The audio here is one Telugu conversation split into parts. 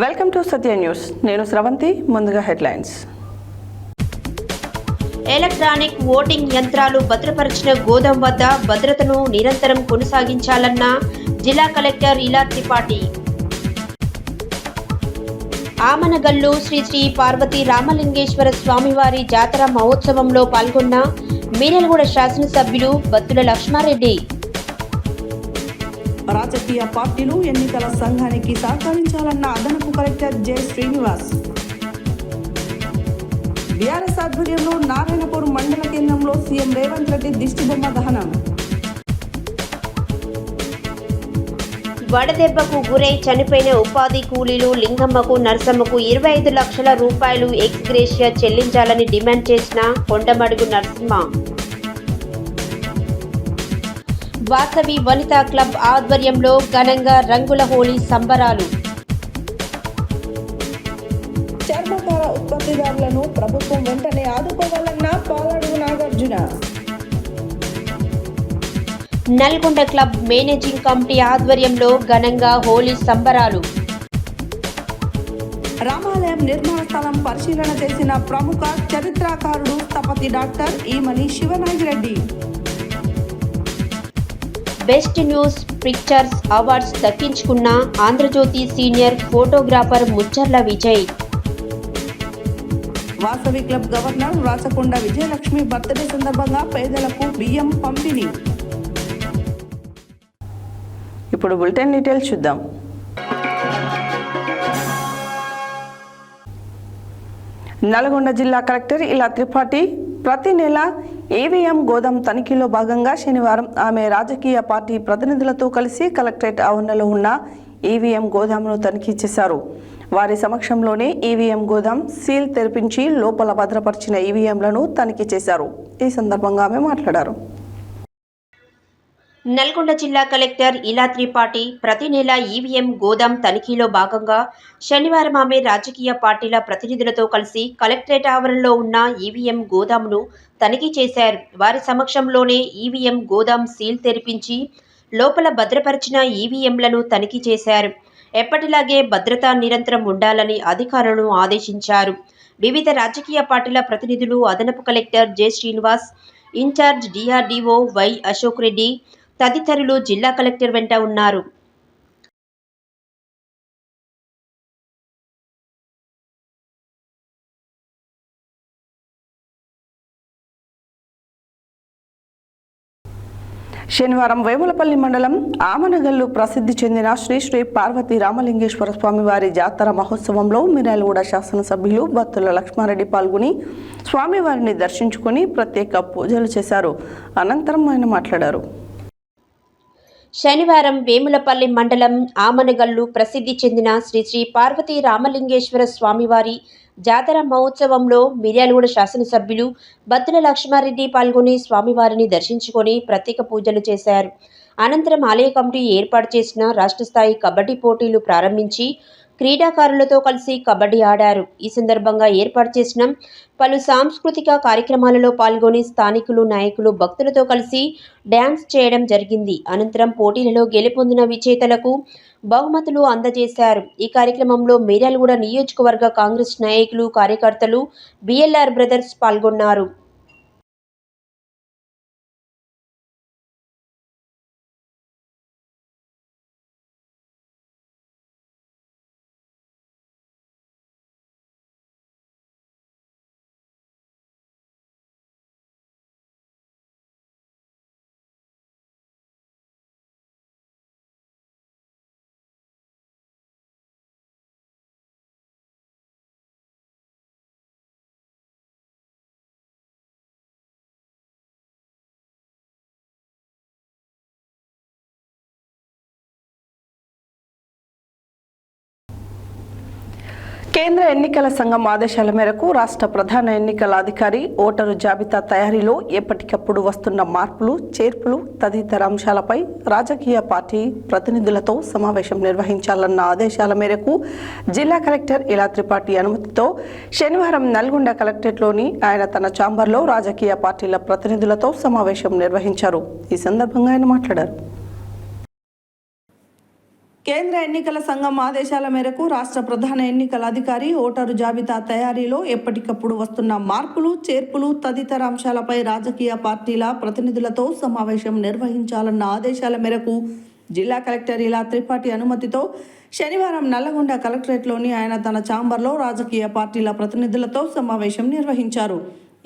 Welcome to Satya news. నేను స్రవంతి. ముందుగా హెడ్లైన్స్. ఎలక్ట్రానిక్ ఓటింగ్ యంత్రాలు భద్రపరిచిన గోదాం వద్ద భద్రతను నిరంతరం కొనసాగించాలన్న జిల్లా కలెక్టర్ ఇలా త్రిపాఠి. ఆమనగల్లు శ్రీ శ్రీ పార్వతీ రామలింగేశ్వర స్వామివారి జాతర మహోత్సవంలో పాల్గొన్న మీనల్గూడ శాసనసభ్యులు బత్తుల లక్ష్మారెడ్డి. రాజకీయ పార్టీలు ఎన్నికల సంఘానికి సహకరించాలన్న అదనపు కలెక్టర్ జె శ్రీనివాస్. బీఆర్ఎస్ ఆధ్వర్యంలో నారాయణపూర్ మండల కేంద్రంలో సీఎం రేవంత్ రెడ్డి దిష్టిబొమ్మ దహనం. వడదెబ్బకు గురై చనిపోయిన ఉపాధి కూలీలు లింగమ్మకు నర్సమ్మకు 25 లక్షల రూపాయలు ఎక్స్గ్రేషియా చెల్లించాలని డిమాండ్ చేసిన కొండమడుగు నరసింహ. వాసవి వనితా క్లబ్ ఆధ్వర్యంలో ఘనంగా రంగుల హోలీ సంబరాలు. చర్మకార ఉత్పత్తిదారులను ప్రభుత్వం వెంటనే ఆదుకోవాలన్న Paladugu Nagarjuna. Nalgonda club managing committee ఆధ్వర్యంలో ఘనంగా హోలీ సంబరాలు. రామాలయం నిర్మాణ స్థలం పరిశీలన చేసిన ప్రముఖ చరిత్రకారుడు స్థపతి doctor Eemani Sivanagireddy. Best news pictures awards దక్కించుకున్న Andhrajyothy senior photographer Mucharla Vijay. Vasavi club governor Rachakonda Vijayalakshmi birthday సందర్భంగా పేదలకు బియ్యం పంపిణీ. ఇప్పుడు బులెటిన్ డీటెయిల్స్ చూద్దాం. నల్గొండ జిల్లా కలెక్టర్ ఇలా త్రిపాఠి ప్రతి నెల ఈవీఎం గోదాం తనిఖీలో భాగంగా శనివారం ఆమె రాజకీయ పార్టీ ప్రతినిధులతో కలిసి కలెక్టరేట్ ఆవరణలో ఉన్న ఈవీఎం గోదాంను తనిఖీ చేశారు. వారి సమక్షంలోనే ఈవీఎం గోదాం సీల్ తెరిపించి లోపల భద్రపరిచిన ఈవీఎంలను తనిఖీ చేశారు. ఈ సందర్భంగా ఆమె మాట్లాడారు. నల్గొండ జిల్లా కలెక్టర్ ఇలా త్రిపాఠి ప్రతి నెల ఈవీఎం గోదాం తనిఖీలో భాగంగా శనివారం ఆమె రాజకీయ పార్టీల ప్రతినిధులతో కలిసి కలెక్టరేట్ ఆవరణలో ఉన్న ఈవీఎం గోదాంను తనిఖీ చేశారు. వారి సమక్షంలోనే ఈవీఎం గోదాం సీల్ తెరిపించి లోపల భద్రపరిచిన ఈవీఎంలను తనిఖీ చేశారు. ఎప్పటిలాగే భద్రత నిరంతరం ఉండాలని అధికారులను ఆదేశించారు. వివిధ రాజకీయ పార్టీల ప్రతినిధులు, అదనపు collector J Srinivas, in charge DRDO Y Ashok Reddy తదితరులు జిల్లా కలెక్టర్ వెంట ఉన్నారు. శనివారం వేములపల్లి మండలం ఆమనగల్లు ప్రసిద్ధి చెందిన శ్రీ శ్రీ పార్వతీ రామలింగేశ్వర స్వామివారి జాతర మహోత్సవంలో మీనల్గూడ శాసనసభ్యులు బత్తుల లక్ష్మారెడ్డి పాల్గొని స్వామివారిని దర్శించుకుని ప్రత్యేక పూజలు చేశారు. అనంతరం ఆయన మాట్లాడారు. శనివారం వేములపల్లి మండలం ఆమనగల్లు ప్రసిద్ధి చెందిన శ్రీ శ్రీ పార్వతీ రామలింగేశ్వర స్వామివారి జాతర మహోత్సవంలో మిర్యాలగూడ శాసనసభ్యులు బత్తుల లక్ష్మారెడ్డి పాల్గొని స్వామివారిని దర్శించుకొని ప్రత్యేక పూజలు చేశారు. అనంతరం ఆలయ కమిటీ ఏర్పాటు చేసిన రాష్ట్ర స్థాయి కబడ్డీ పోటీలు ప్రారంభించి క్రీడాకారులతో కలిసి కబడ్డీ ఆడారు. ఈ సందర్భంగా ఏర్పాటు చేసిన పలు సాంస్కృతిక కార్యక్రమాలలో పాల్గొని స్థానికులు, నాయకులు, భక్తులతో కలిసి డ్యాన్స్ చేయడం జరిగింది. అనంతరం పోటీలలో గెలుపొందిన విజేతలకు బహుమతులు అందజేశారు. ఈ కార్యక్రమంలో మిర్యాలగూడ నియోజకవర్గ కాంగ్రెస్ నాయకులు, కార్యకర్తలు, బిఎల్ఆర్ బ్రదర్స్ పాల్గొన్నారు. కేంద్ర ఎన్నికల సంఘం ఆదేశాల మేరకు రాష్ట్ర ప్రధాన ఎన్నికల అధికారి ఓటరు జాబితా తయారీలో ఎప్పటికప్పుడు వస్తున్న మార్పులు, చేర్పులు తదితర అంశాలపై రాజకీయ పార్టీ ప్రతినిధులతో సమావేశం నిర్వహించాలన్న ఆదేశాల మేరకు జిల్లా కలెక్టర్ ఇలా త్రిపాఠి అనుమతితో శనివారం నల్గొండ కలెక్టరేట్లోని ఆయన తన ఛాంబర్లో రాజకీయ పార్టీల ప్రతినిధులతో సమావేశం నిర్వహించారు. ఈ సందర్భంగా ఆయన మాట్లాడారు. కేంద్ర ఎన్నికల సంఘం ఆదేశాల మేరకు రాష్ట్ర ప్రధాన ఎన్నికల అధికారి ఓటరు జాబితా తయారీలో ఎప్పటికప్పుడు వస్తున్న మార్పులు, చేర్పులు తదితర అంశాలపై రాజకీయ పార్టీల ప్రతినిధులతో సమావేశం నిర్వహించాలన్న ఆదేశాల మేరకు జిల్లా కలెక్టర్ ఇలా త్రిపాఠి అనుమతితో శనివారం నల్లగొండ కలెక్టరేట్లోని ఆయన తన ఛాంబర్లో రాజకీయ పార్టీల ప్రతినిధులతో సమావేశం నిర్వహించారు.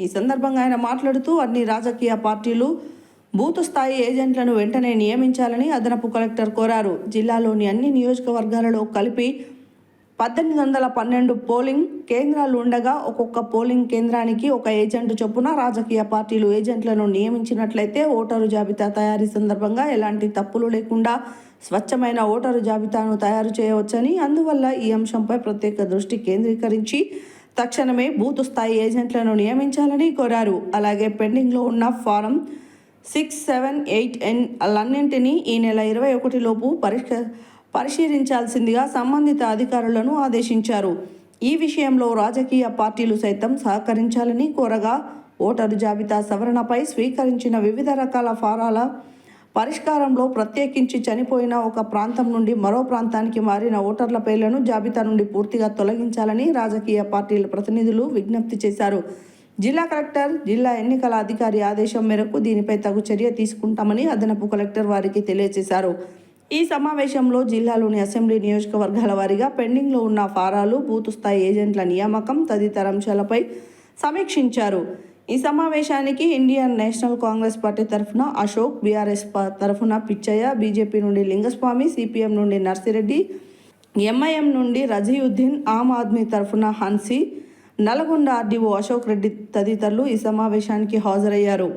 ఈ సందర్భంగా ఆయన మాట్లాడుతూ అన్ని రాజకీయ పార్టీలు బూత్ స్థాయి ఏజెంట్లను వెంటనే నియమించాలని అదనపు కలెక్టర్ కోరారు. జిల్లాలోని అన్ని నియోజకవర్గాలలో కలిపి 1812 పోలింగ్ కేంద్రాలు ఉండగా ఒక్కొక్క పోలింగ్ కేంద్రానికి ఒక ఏజెంట్ చొప్పున రాజకీయ పార్టీలు ఏజెంట్లను నియమించినట్లయితే ఓటరు జాబితా తయారీ సందర్భంగా ఎలాంటి తప్పులు లేకుండా స్వచ్ఛమైన ఓటరు జాబితాను తయారు చేయవచ్చని, అందువల్ల ఈ అంశంపై ప్రత్యేక దృష్టి కేంద్రీకరించి తక్షణమే బూత్ స్థాయి ఏజెంట్లను నియమించాలని కోరారు. అలాగే పెండింగ్లో ఉన్న ఫారం 6, 7, 8 లన్నింటినీ ఈ నెల 21 లోపు పరిశీలించాల్సిందిగా సంబంధిత అధికారులను ఆదేశించారు. ఈ విషయంలో రాజకీయ పార్టీలు సైతం సహకరించాలని కోరగా ఓటరు జాబితా సవరణపై స్వీకరించిన వివిధ రకాల ఫారాల పరిష్కారంలో ప్రత్యేకించి చనిపోయిన ఒక ప్రాంతం నుండి మరో ప్రాంతానికి మారిన ఓటర్ల పేర్లను జాబితా నుండి పూర్తిగా తొలగించాలని రాజకీయ పార్టీల ప్రతినిధులు విజ్ఞప్తి చేశారు. జిల్లా కలెక్టర్, జిల్లా ఎన్నికల అధికారి ఆదేశం మేరకు దీనిపై తగు చర్య తీసుకుంటామని అదనపు కలెక్టర్ వారికి తెలియజేశారు. ఈ సమావేశంలో జిల్లాలోని అసెంబ్లీ నియోజకవర్గాల వారీగా పెండింగ్లో ఉన్న ఫారాలు, బూత్ స్థాయి ఏజెంట్ల నియామకం తదితర అంశాలపై సమీక్షించారు. ఈ సమావేశానికి ఇండియన్ నేషనల్ కాంగ్రెస్ పార్టీ తరఫున అశోక్, బీఆర్ఎస్ తరఫున పిచ్చయ్య, బీజేపీ నుండి లింగస్వామి, సిపిఎం నుండి నర్సిరెడ్డి, ఎంఐఎం నుండి రజీయుద్దీన్, ఆమ్ ఆద్మీ తరఫున హన్సీ, నల్గొండ ఆర్డీఓ అశోక్ రెడ్డి తదితరులు ఈ సమావేశానికి హాజరయ్యారు.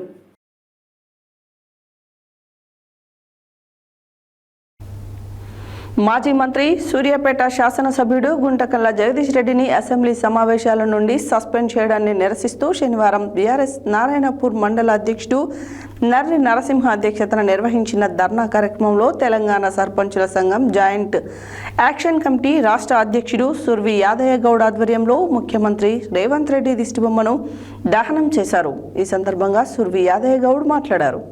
మాజీ మంత్రి, సూర్యాపేట శాసనసభ్యుడు గుంటకల్ల జగదీష్ రెడ్డిని అసెంబ్లీ సమావేశాల నుండి సస్పెండ్ చేయడాన్ని నిరసిస్తూ శనివారం బీఆర్ఎస్ నారాయణపూర్ మండల అధ్యక్షుడు నర్రి నరసింహ అధ్యక్షతన నిర్వహించిన ధర్నా కార్యక్రమంలో తెలంగాణ సర్పంచుల సంఘం జాయింట్ యాక్షన్ కమిటీ రాష్ట్ర అధ్యక్షుడు సుర్వి యాదయ్య గౌడ్ ఆధ్వర్యంలో ముఖ్యమంత్రి రేవంత్ రెడ్డి దిష్టిబొమ్మను దహనం చేశారు. ఈ సందర్భంగా సుర్వి యాదయ్య గౌడ్ మాట్లాడారు.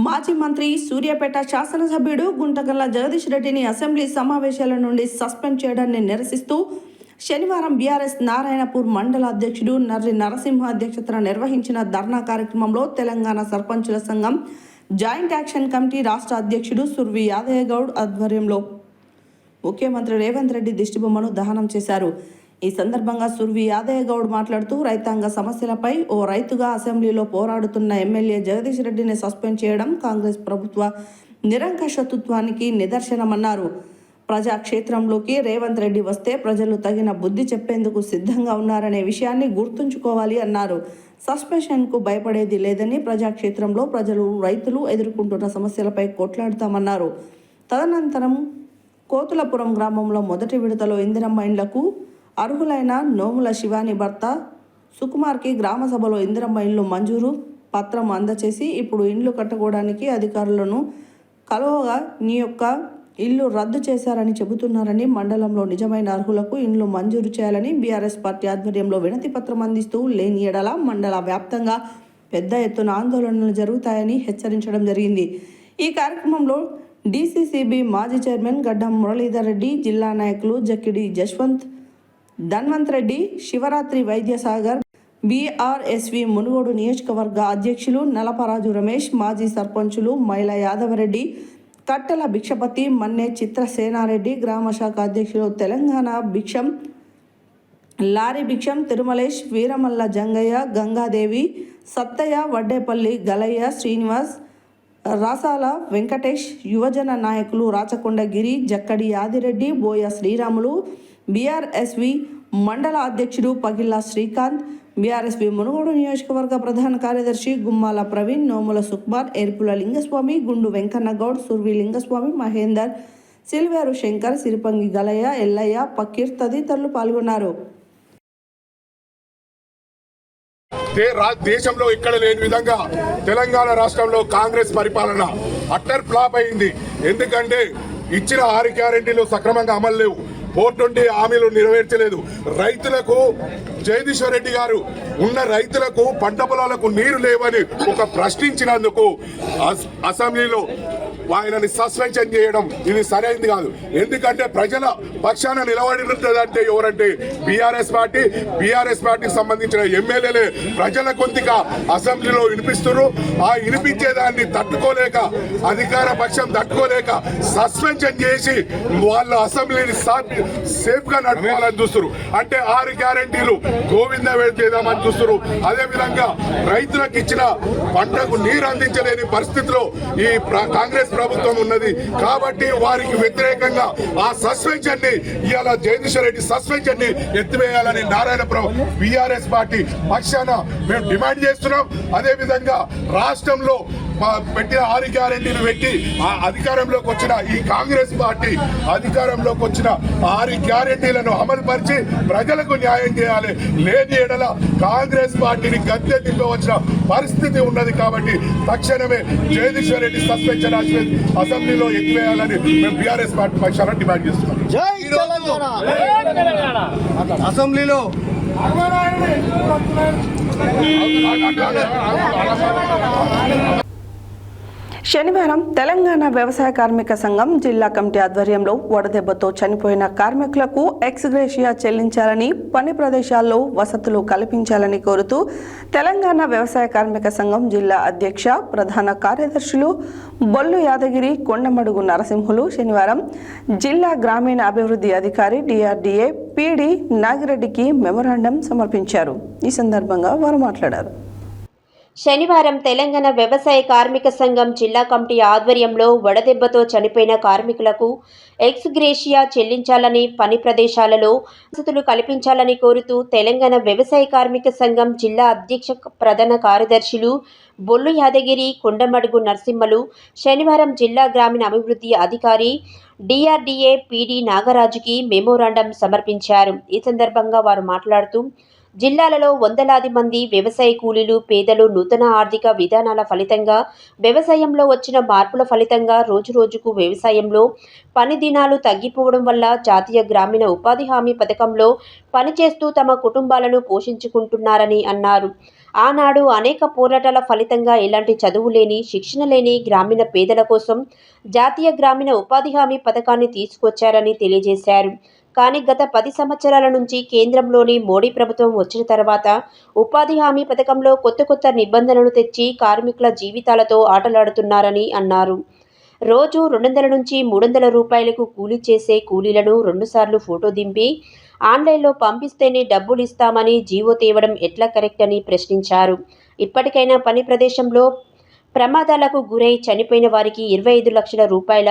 మాజీ మంత్రి, సూర్యాపేట శాసనసభ్యుడు గుంటకల్ల జగదీష్ రెడ్డిని అసెంబ్లీ సమావేశాల నుండి సస్పెండ్ చేయడాన్ని నిరసిస్తూ శనివారం బీఆర్ఎస్ నారాయణపూర్ మండల అధ్యక్షుడు నర్రి నరసింహ అధ్యక్షతన నిర్వహించిన ధర్నా కార్యక్రమంలో తెలంగాణ సర్పంచుల సంఘం జాయింట్ యాక్షన్ కమిటీ రాష్ట్ర అధ్యక్షుడు సుర్వి యాదయ్య గౌడ్ ఆధ్వర్యంలో ముఖ్యమంత్రి రేవంత్ రెడ్డి దిష్టిబొమ్మను దహనం చేశారు. ఈ సందర్భంగా సుర్వి యాదయ్య గౌడ్ మాట్లాడుతూ రైతాంగ సమస్యలపై ఓ రైతుగా అసెంబ్లీలో పోరాడుతున్న ఎమ్మెల్యే జగదీష్ రెడ్డిని సస్పెండ్ చేయడం కాంగ్రెస్ ప్రభుత్వ నిరంకుశత్వానికి నిదర్శనమన్నారు. ప్రజాక్షేత్రంలోకి రేవంత్ రెడ్డి వస్తే ప్రజలు తగిన బుద్ధి చెప్పేందుకు సిద్ధంగా ఉన్నారనే విషయాన్ని గుర్తుంచుకోవాలి అన్నారు. సస్పెన్షన్కు భయపడేది లేదని, ప్రజాక్షేత్రంలో ప్రజలు, రైతులు ఎదుర్కొంటున్న సమస్యలపై కొట్లాడతామన్నారు. తదనంతరం కోతులపురం గ్రామంలో మొదటి విడతలో ఇందిరమ్మ ఇండ్లకు అర్హులైన నోముల శివాని భర్త సుకుమార్కి గ్రామ సభలో ఇందిరమ్మ ఇల్లు మంజూరు పత్రం అందచేసి ఇప్పుడు ఇండ్లు కట్టుకోవడానికి అధికారులను కలవగా నీ యొక్క ఇల్లు రద్దు చేశారని చెబుతున్నారని, మండలంలో నిజమైన అర్హులకు ఇండ్లు మంజూరు చేయాలని బీఆర్ఎస్ పార్టీ ఆధ్వర్యంలో వినతి పత్రం అందిస్తూ లేని ఎడల మండల వ్యాప్తంగా పెద్ద ఎత్తున ఆందోళనలు జరుగుతాయని హెచ్చరించడం జరిగింది. ఈ కార్యక్రమంలో డీసీసీబీ మాజీ చైర్మన్ గడ్డం మురళీధర్ రెడ్డి, జిల్లా నాయకులు జక్కిడి జశ్వంత్, ధన్వంత్ రెడ్డి, శివరాత్రి వైద్యసాగర్, బీఆర్ఎస్వి మునుగోడు నియోజకవర్గ అధ్యక్షులు నలపరాజు రమేష్, మాజీ సర్పంచులు మైల యాదవరెడ్డి, కట్టెల భిక్షపతి, మన్నే చిత్రసేనారెడ్డి, గ్రామ శాఖ అధ్యక్షులు తెలంగాణ భిక్షం, లారీ భిక్షం, తిరుమలేష్, వీరమల్ల జంగయ్య, గంగాదేవి, సత్తయ్య, వడ్డేపల్లి గలయ్య, శ్రీనివాస్, రాసాల వెంకటేష్, యువజన నాయకులు రాచకొండ గిరి, జక్కడి యాదిరెడ్డి, బోయ శ్రీరాములు, బీఆర్ఎస్వి మండల అధ్యక్షుడు పగిల్లా శ్రీకాంత్, బీఆర్ఎస్వి మునుగోడు నియోజకవర్గ ప్రధాన కార్యదర్శి గుమ్మాల ప్రవీణ్, నోముల సుకుమార్, ఏర్పుల లింగస్వామి, గుండు వెంకన్న గౌడ్, సుర్వి లింగస్వామి, మహేందర్, సిల్వేరు శంకర్, సిరిపంగి గలయ్య, ఎల్లయ్య, పకీర్ తదితరులు పాల్గొన్నారు. దేశంలో ఇక్కడ లేని విధంగా తెలంగాణ రాష్ట్రంలో కాంగ్రెస్ పరిపాలన అట్టర్ ఫ్లాప్ అయింది. ఎందుకంటే ఇచ్చిన 6 గ్యారెంటీలు సక్రమంగా అమలు లేవు, 420 హామీలు నెరవేర్చలేదు, రైతులకు జగదీశ్వర్ రెడ్డి గారు ఉన్న రైతులకు పంట పొలాలకు నీరు లేవని ఒక ప్రశ్నించినందుకు అసెంబ్లీలో ఆయనని సస్పెన్షన్ చేయడం ఇది సరైనది కాదు. ఎందుకంటే ప్రజల పక్షాన నిలబడినదంటే ఎవరంటే బీఆర్ఎస్ పార్టీకి సంబంధించిన ఎమ్మెల్యేలే ప్రజల కొంతిగా అసెంబ్లీలో వినిపిస్తున్నారు. ఆ వినిపించేదాన్ని తట్టుకోలేక అధికార పక్షం తట్టుకోలేక సస్పెన్షన్ చేసి వాళ్ళ అసెంబ్లీని సేఫ్ గా నడపాలని చూస్తున్నారు. అంటే 6 గ్యారెంటీలు గోవింద చేద్దామని చూస్తున్నారు. అదేవిధంగా రైతులకు ఇచ్చిన పంటకు నీరు అందించలేని పరిస్థితిలో ఈ కాంగ్రెస్ ప్రభుత్వం ఉన్నది. కాబట్టి వారికి వ్యతిరేకంగా ఆ సస్పెన్షన్ ని ఇవాళ జగదీశ్వర్ రెడ్డి సస్పెన్షన్ ని ఎత్తివేయాలని నారాయణపురం బీఆర్ఎస్ పార్టీ పక్షాన మేము డిమాండ్ చేస్తున్నాం. అదేవిధంగా రాష్ట్రంలో పెట్టిన 6 గ్యారెంటీలు పెట్టి అధికారంలోకి వచ్చిన ఈ కాంగ్రెస్ పార్టీ అధికారంలోకి వచ్చిన 6 గ్యారెంటీలను అమలు పరిచి ప్రజలకు న్యాయం చేయాలి. లేని ఎడల కాంగ్రెస్ పార్టీని గద్దె దింపవలసిన పరిస్థితి ఉన్నది. కాబట్టి తక్షణమే జగదీశ్వర్ రెడ్డి సస్పెన్షన్ అసెంబ్లీలో ఎత్తివేయాలని మేము బీఆర్ఎస్ పార్టీ పక్షాన డిమాండ్ చేస్తున్నాం. అసెంబ్లీలో శనివారం తెలంగాణ వ్యవసాయ కార్మిక సంఘం జిల్లా కమిటీ ఆధ్వర్యంలో వడదెబ్బతో చనిపోయిన కార్మికులకు ఎక్స్గ్రేషియా చెల్లించాలని, పని ప్రదేశాల్లో వసతులు కల్పించాలని కోరుతూ తెలంగాణ వ్యవసాయ కార్మిక సంఘం జిల్లా అధ్యక్ష, ప్రధాన కార్యదర్శులు బొల్లు యాదగిరి, కొండమడుగు నరసింహులు శనివారం జిల్లా గ్రామీణ అభివృద్ధి అధికారి DRDA PD నాగిరెడ్డికి మెమోరాండం సమర్పించారు. ఈ సందర్భంగా వారు మాట్లాడారు. శనివారం తెలంగాణ వ్యవసాయ కార్మిక సంఘం జిల్లా కమిటీ ఆధ్వర్యంలో వడదెబ్బతో చనిపోయిన కార్మికులకు ఎక్స్గ్రేషియా చెల్లించాలని, పని ప్రదేశాలలో వసతులు కల్పించాలని కోరుతూ తెలంగాణ వ్యవసాయ కార్మిక సంఘం జిల్లా అధ్యక్ష, ప్రధాన కార్యదర్శులు బొల్లు యాదగిరి, కొండమడుగు నరసింహలు శనివారం జిల్లా గ్రామీణ అభివృద్ధి అధికారి DRDA PD నాగరాజుకి మెమోరాండం సమర్పించారు. ఈ సందర్భంగా వారు మాట్లాడుతూ జిల్లాలలో వందలాది మంది వ్యవసాయ కూలీలు, పేదలు నూతన ఆర్థిక విధానాల ఫలితంగా, వ్యవసాయంలో వచ్చిన మార్పుల ఫలితంగా రోజురోజుకు వ్యవసాయంలో పని దినాలు తగ్గిపోవడం వల్ల జాతీయ గ్రామీణ ఉపాధి హామీ పథకంలో పనిచేస్తూ తమ కుటుంబాలను పోషించుకుంటున్నారని అన్నారు. ఆనాడు అనేక పోరాటాల ఫలితంగా ఎలాంటి చదువు లేని, శిక్షణ లేని గ్రామీణ పేదల కోసం జాతీయ గ్రామీణ ఉపాధి హామీ పథకాన్ని తీసుకొచ్చారని తెలియజేశారు. కానీ గత 10 సంవత్సరాల నుంచి కేంద్రంలోని మోడీ ప్రభుత్వం వచ్చిన తర్వాత ఉపాధి హామీ పథకంలో కొత్త నిబంధనలు తెచ్చి కార్మికుల జీవితాలతో ఆటలాడుతున్నారని అన్నారు. రోజు 200 నుంచి 300 రూపాయలకు కూలీ చేసే కూలీలను 2 సార్లు ఫోటో దింపి ఆన్లైన్లో పంపిస్తేనే డబ్బులు ఇస్తామని జీవో తేవడం ఎట్లా కరెక్ట్ అని ప్రశ్నించారు. ఇప్పటికైనా పని ప్రదేశంలో ప్రమాదాలకు గురై చనిపోయిన వారికి 25 లక్షల రూపాయల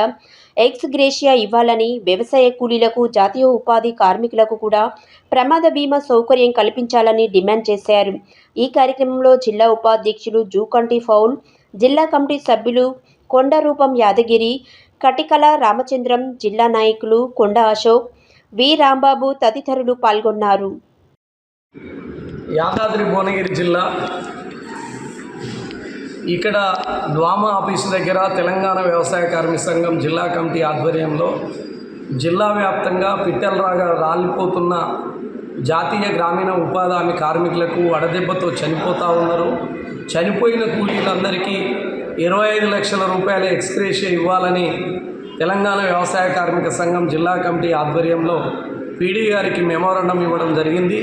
ఎక్స్గ్రేషియా ఇవ్వాలని, వ్యవసాయ కూలీలకు, జాతీయ ఉపాధి కార్మికులకు కూడా ప్రమాద బీమా సౌకర్యం కల్పించాలని డిమాండ్ చేశారు. ఈ కార్యక్రమంలో జిల్లా ఉపాధ్యక్షులు జూకంటి ఫౌల్, జిల్లా కమిటీ సభ్యులు కొండరూపం యాదగిరి, కటికల రామచంద్రం, జిల్లా నాయకులు కొండ అశోక్, వి రాంబాబు తదితరులు పాల్గొన్నారు. యాదాద్రి భువనగిరి జిల్లా ఇక్కడ ద్వామా ఆఫీసు దగ్గర తెలంగాణ వ్యవసాయ కార్మిక సంఘం జిల్లా కమిటీ ఆధ్వర్యంలో జిల్లా వ్యాప్తంగా పిట్టలరాగా రాలిపోతున్న జాతీయ గ్రామీణ ఉపాధి హామీ కార్మికులకు వడదెబ్బతో చనిపోతూ ఉన్నారు. చనిపోయిన కూలీలందరికీ 25 లక్షల రూపాయల ఎక్స్గ్రేషియా ఇవ్వాలని తెలంగాణ వ్యవసాయ కార్మిక సంఘం జిల్లా కమిటీ ఆధ్వర్యంలో PD గారికి మెమోరాండం ఇవ్వడం జరిగింది.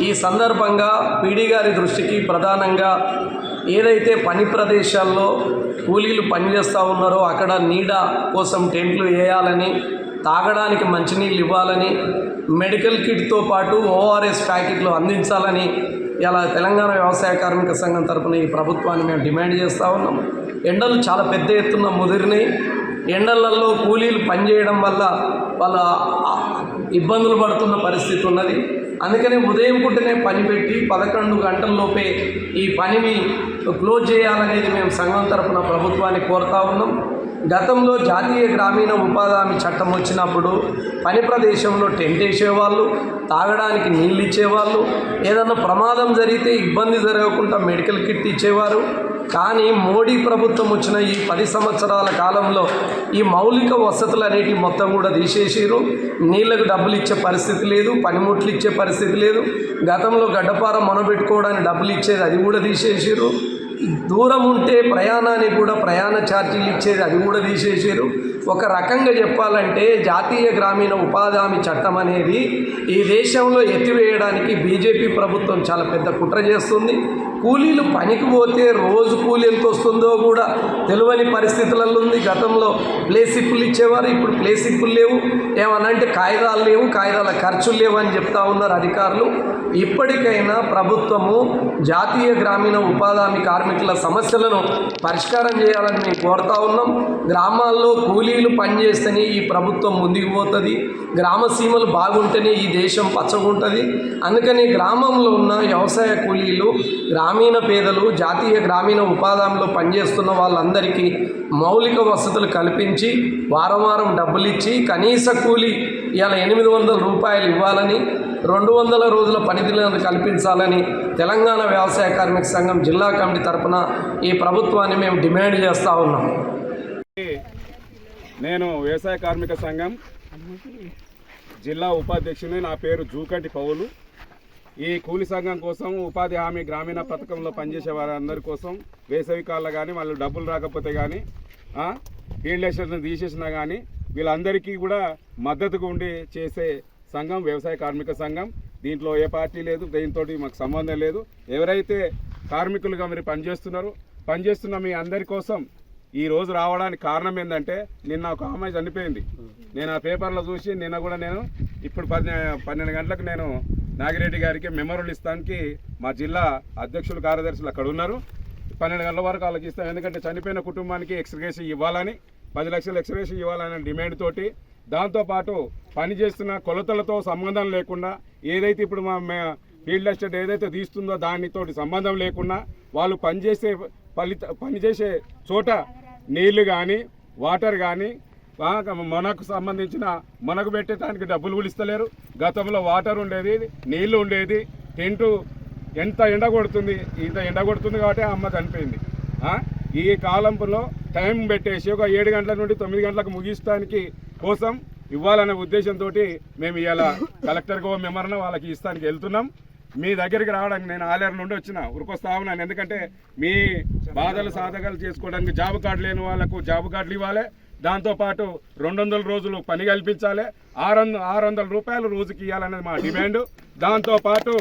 ఈ సందర్భంగా PD గారి దృష్టికి ప్రధానంగా ఏదైతే పని ప్రదేశాల్లో కూలీలు పనిచేస్తూ ఉన్నారో అక్కడ నీడ కోసం టెంట్లు వేయాలని, తాగడానికి మంచినీళ్ళు ఇవ్వాలని, మెడికల్ కిట్తో పాటు ORS ప్యాకెట్లు అందించాలని ఇలా తెలంగాణ వ్యవసాయ కార్మిక సంఘం తరఫున ఈ ప్రభుత్వాన్ని మేము డిమాండ్ చేస్తూ ఉన్నాం. ఎండలు చాలా పెద్ద ఎత్తున ముదిరినాయి. ఎండలలో కూలీలు పనిచేయడం వల్ల వాళ్ళ ఇబ్బందులు పడుతున్న పరిస్థితి ఉన్నది. అందుకని ఉదయం పూటనే పని పెట్టి 11 గంటల్లోపే ఈ పనిని క్లోజ్ చేయాలనేది మేము సంఘం తరఫున ప్రభుత్వాన్ని కోరుతా ఉన్నాం. గతంలో జాతీయ గ్రామీణ ఉపాధి హామీ చట్టం వచ్చినప్పుడు పని ప్రదేశంలో టెంట్ వేసేవాళ్ళు, తాగడానికి నీళ్ళు ఇచ్చేవాళ్ళు, ఏదన్నా ప్రమాదం జరిగితే ఇబ్బంది జరగకుండా మెడికల్ కిట్ ఇచ్చేవారు. కానీ మోడీ ప్రభుత్వం వచ్చిన ఈ 10 సంవత్సరాల కాలంలో ఈ మౌలిక వసతులు అనేటివి మొత్తం కూడా తీసేసారు. నీళ్లకు డబ్బులు ఇచ్చే పరిస్థితి లేదు, పనిముట్లు ఇచ్చే పరిస్థితి లేదు. గతంలో గడ్డపార మొనబెట్టుకోవడానికి డబ్బులు ఇచ్చేది అది కూడా తీసేసారు. దూరం ఉంటే ప్రయాణానికి కూడా ప్రయాణ ఛార్జీలు ఇచ్చేది అది కూడా తీసేసారు. ఒక రకంగా చెప్పాలంటే జాతీయ గ్రామీణ ఉపాధి హామీ చట్టం అనేది ఈ దేశంలో ఎత్తివేయడానికి బీజేపీ ప్రభుత్వం చాలా పెద్ద కుట్ర చేస్తుంది. కూలీలు పనికి పోతే రోజు కూలీ ఎంత వస్తుందో కూడా తెలియని పరిస్థితులలో ఉంది. గతంలో ప్లేసిప్పులు ఇచ్చేవారు, ఇప్పుడు ప్లేసిప్పులు లేవు. ఏమనంటే కాగితాలు లేవు, కాగితాల ఖర్చులు లేవు అని చెప్తా ఉన్నారు అధికారులు. ఇప్పటికైనా ప్రభుత్వము జాతీయ గ్రామీణ ఉపాధి హామీ కార్మికుల సమస్యలను పరిష్కారం చేయాలని మేము కోరుతా ఉన్నాం. గ్రామాల్లో కూలీలు పనిచేస్తేనే ఈ ప్రభుత్వం ముందుకు పోతుంది, గ్రామ సీమలు బాగుంటేనే ఈ దేశం పచ్చగుంటుంది. అందుకని గ్రామంలో ఉన్న వ్యవసాయ కూలీలు, గ్రామీణ పేదలు, జాతీయ గ్రామీణ ఉపాధి హామీలో పనిచేస్తున్న వాళ్ళందరికీ మౌలిక వసతులు కల్పించి వారం వారం డబ్బులు ఇచ్చి కనీస కూలీ ఇవాళ 800 రూపాయలు ఇవ్వాలని, 200 రోజుల పనిదినాలు కల్పించాలని తెలంగాణ వ్యవసాయ కార్మిక సంఘం జిల్లా కమిటీ తరపున ఈ ప్రభుత్వాన్ని మేము డిమాండ్ చేస్తూ ఉన్నాం. నేను వ్యవసాయ కార్మిక సంఘం జిల్లా ఉపాధ్యక్షుని. నా పేరు జూకంటి పౌలు. ఈ కూలి సంఘం కోసం ఉపాధి హామీ గ్రామీణ పథకంలో పనిచేసే వారందరి కోసం వేసవి కాలంలో కానీ వాళ్ళు డబ్బులు రాకపోతే కానీ ఫీల్డ్ లెక్చర్స్ని తీసేసినా కానీ వీళ్ళందరికీ కూడా మద్దతుగా ఉండి చేసే సంఘం వ్యవసాయ కార్మిక సంఘం. దీంట్లో ఏ పార్టీ లేదు, దీంతో మాకు సంబంధం లేదు. ఎవరైతే కార్మికులుగా మీరు పనిచేస్తున్న మీ అందరి కోసం ఈ రోజు రావడానికి కారణం ఏంటంటే నిన్న ఒక అమ్మాయి చనిపోయింది. నేను ఆ పేపర్లో చూసి నిన్న కూడా నేను ఇప్పుడు 12 గంటలకు నేను నాగిరెడ్డి గారికి మెమోరియల్ ఇస్తానికి మా జిల్లా అధ్యక్షులు కార్యదర్శులు అక్కడ ఉన్నారు. 12 గంటల వరకు వాళ్ళకి ఇస్తాం. ఎందుకంటే చనిపోయిన కుటుంబానికి ఎక్స్గ్రేషన్ ఇవ్వాలని, 10 లక్షల ఎక్స్గ్రేషన్ ఇవ్వాలనే డిమాండ్ తోటి, దాంతోపాటు పనిచేస్తున్న కొలతలతో సంబంధం లేకుండా ఏదైతే ఇప్పుడు మా ఫీల్డ్ ఎస్టేట్ ఏదైతే తీస్తుందో దానితోటి సంబంధం లేకుండా వాళ్ళు పనిచేసే చోట నీళ్లు కానీ వాటర్ కానీ మనకు సంబంధించిన మనకు పెట్టడానికి డబ్బులు కూడా ఇస్తలేరు. గతంలో వాటర్ ఉండేది, నీళ్లు ఉండేది, టెంటు ఎంత ఎండ కొడుతుంది, ఇంత ఎండ కొడుతుంది కాబట్టి ఆ అమ్మ చనిపోయింది. ఈ కాలంలో టైం పెట్టేసి ఒక 7 గంటల నుండి 9 గంటలకు ముగించడానికి కోసం ఇవ్వాలనే ఉద్దేశంతో మేము ఇవాళ కలెక్టర్కి మెమరణ వాళ్ళకి ఇస్తానికి వెళ్తున్నాం. మీ దగ్గరికి రావడానికి నేను ఆలేరు నుండి వచ్చిన ఉరికొస్తా ఉన్నాను. ఎందుకంటే మీ బాధలు సాధకాలు చేసుకోవడానికి జాబ్ కార్డు లేని వాళ్ళకు జాబ్ కార్డులు ఇవ్వాలి, దాంతోపాటు 200 రోజులు పని కల్పించాలి, 600 రూపాయలు రోజుకి ఇవ్వాలనేది మా డిమాండ్. దాంతోపాటు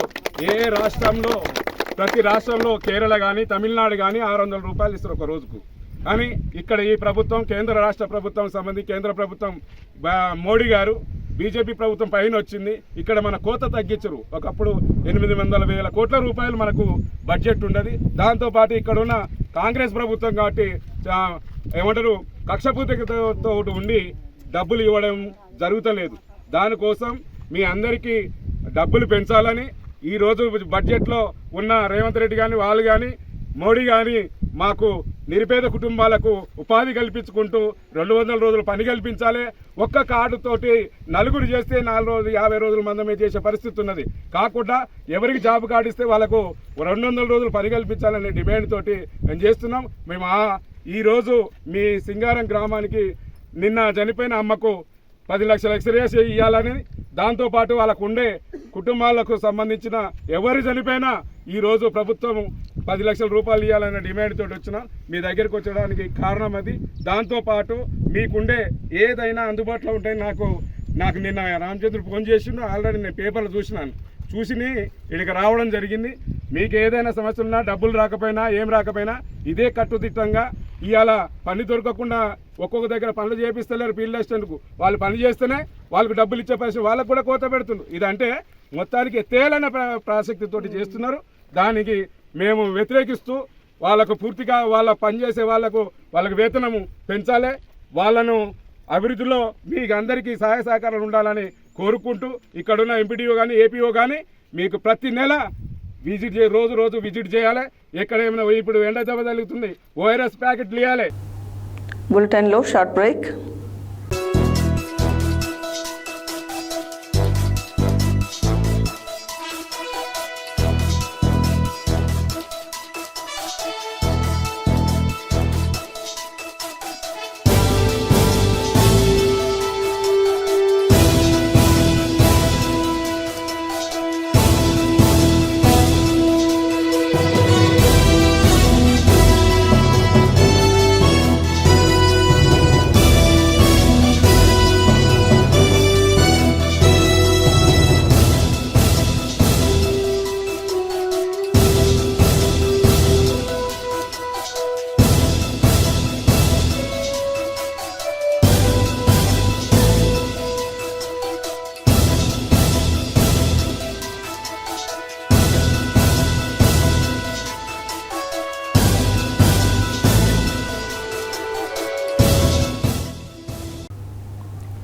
ప్రతి రాష్ట్రంలో కేరళ కానీ తమిళనాడు కానీ 600 రూపాయలు ఇస్తారు ఒక రోజుకు. కానీ ఇక్కడ ఈ ప్రభుత్వం కేంద్ర రాష్ట్ర ప్రభుత్వం సంబంధించి కేంద్ర ప్రభుత్వం మోడీ గారు బీజేపీ ప్రభుత్వం పైన వచ్చింది. ఇక్కడ మన కోత తగ్గించరు. ఒకప్పుడు 800,000 కోట్ల రూపాయలు మనకు బడ్జెట్ ఉండదు. దాంతోపాటు ఇక్కడ ఉన్న కాంగ్రెస్ ప్రభుత్వం కాబట్టి ఏమంటారు కక్షపూరితతో ఉండి డబ్బులు ఇవ్వడం జరుగుతలేదు. దానికోసం మీ అందరికీ డబ్బులు పెంచాలని ఈరోజు బడ్జెట్లో ఉన్న రేవంత్ రెడ్డి కానీ వాళ్ళు కానీ మోడీ కానీ మాకు నిరుపేద కుటుంబాలకు ఉపాధి కల్పించుకుంటూ 200 రోజులు పని కల్పించాలి. ఒక్క కార్డుతోటి నలుగురు చేస్తే 4 రోజులు 50 రోజుల మందమే చేసే పరిస్థితి ఉన్నది. కాకుండా ఎవరికి జాబ్ కార్డు ఇస్తే వాళ్ళకు 200 రోజులు పని కల్పించాలనే డిమాండ్ తోటి మేము చేస్తున్నాం. మేము ఈరోజు మీ సింగారం గ్రామానికి నిన్న చనిపోయిన అమ్మకు 10 లక్షల ఎక్స్రేస్ ఇవ్వాలని, దాంతోపాటు వాళ్ళకు ఉండే కుటుంబాలకు సంబంధించిన ఎవరు చనిపోయినా ఈరోజు ప్రభుత్వం 10 లక్షల రూపాయలు ఇవ్వాలనే డిమాండ్ తోటి వచ్చిన మీ దగ్గరికి వచ్చడానికి కారణం అది. దాంతోపాటు మీకుండే ఏదైనా అందుబాటులో ఉంటే నాకు నిన్న రామచంద్ర ఫోన్ చేసిండు. ఆల్రెడీ నేను పేపర్లు చూసి ఇక్కడికి రావడం జరిగింది. మీకు ఏదైనా సమస్య ఉన్నా డబ్బులు రాకపోయినా ఏం రాకపోయినా ఇదే కట్టుదిట్టంగా ఇవాళ పని దొరకకుండా ఒక్కొక్క దగ్గర పనులు చేపిస్తలేరు ఫీల్డ్ అసిస్టెంట్కు. వాళ్ళు పని చేస్తేనే వాళ్ళకు డబ్బులు ఇచ్చే పరిస్థితి, వాళ్ళకు కూడా కోత పెడుతున్నారు. ఇదంటే మొత్తానికి ఎత్తేలనే ప్రాసక్తితోటి చేస్తున్నారు. దానికి మేము వ్యతిరేకిస్తూ వాళ్ళకు పూర్తిగా వాళ్ళ పనిచేసే వాళ్ళకు వేతనము పెంచాలి, వాళ్ళను అభివృద్ధిలో మీకు అందరికీ సహాయ సహకారాలు ఉండాలని కోరుకుంటూ ఇక్కడున్న ఎంపీడీఓ కానీ ఏపీఓ కానీ మీకు ప్రతి నెల విజిట్ రోజు విజిట్ చేయాలి. ఎక్కడేమైనా ఇప్పుడు ఎండ దెబ్బ తగులుతుంది, ఓఆర్ఎస్ ప్యాకెట్లు ఇవ్వాలి. బులెటిన్లో short break.